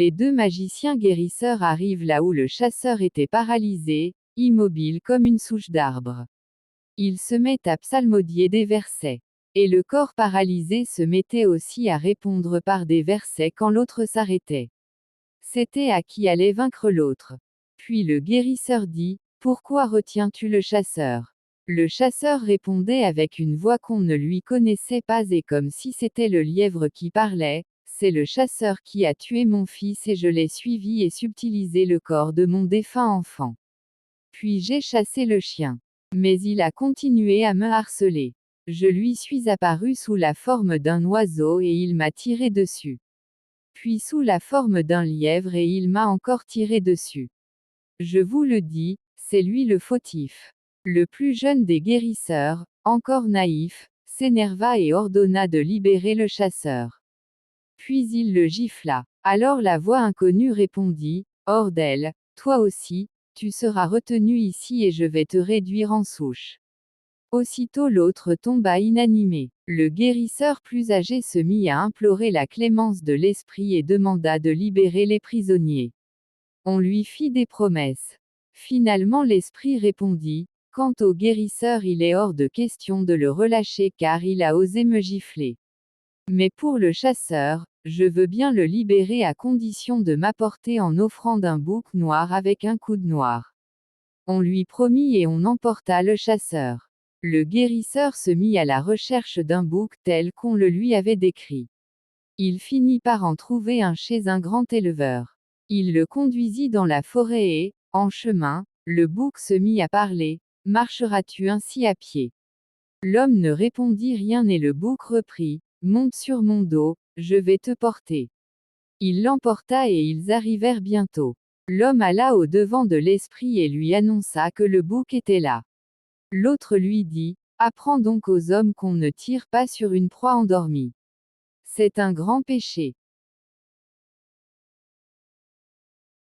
Les deux magiciens guérisseurs arrivent là où le chasseur était paralysé, immobile comme une souche d'arbre. Il se met à psalmodier des versets. Et le corps paralysé se mettait aussi à répondre par des versets quand l'autre s'arrêtait. C'était à qui allait vaincre l'autre. Puis le guérisseur dit, « Pourquoi retiens-tu le chasseur ?» Le chasseur répondait avec une voix qu'on ne lui connaissait pas et comme si c'était le lièvre qui parlait, « C'est le chasseur qui a tué mon fils et je l'ai suivi et subtilisé le corps de mon défunt enfant. Puis j'ai chassé le chien. Mais il a continué à me harceler. Je lui suis apparu sous la forme d'un oiseau et il m'a tiré dessus. Puis sous la forme d'un lièvre et il m'a encore tiré dessus. Je vous le dis, c'est lui le fautif. » Le plus jeune des guérisseurs, encore naïf, s'énerva et ordonna de libérer le chasseur. Puis il le gifla. Alors la voix inconnue répondit, « Hors d'elle, toi aussi, tu seras retenu ici et je vais te réduire en souche. » Aussitôt l'autre tomba inanimé. Le guérisseur plus âgé se mit à implorer la clémence de l'esprit et demanda de libérer les prisonniers. On lui fit des promesses. Finalement l'esprit répondit, « Quant au guérisseur il est hors de question de le relâcher car il a osé me gifler. Mais pour le chasseur, je veux bien le libérer à condition de m'apporter en offrande un bouc noir avec un coude noir. » On lui promit et on emporta le chasseur. Le guérisseur se mit à la recherche d'un bouc tel qu'on le lui avait décrit. Il finit par en trouver un chez un grand éleveur. Il le conduisit dans la forêt et, en chemin, le bouc se mit à parler, « Marcheras-tu ainsi à pied ?» L'homme ne répondit rien et le bouc reprit, « Monte sur mon dos, je vais te porter. » Il l'emporta et ils arrivèrent bientôt. L'homme alla au devant de l'esprit et lui annonça que le bouc était là. L'autre lui dit, « Apprends donc aux hommes qu'on ne tire pas sur une proie endormie. C'est un grand péché. »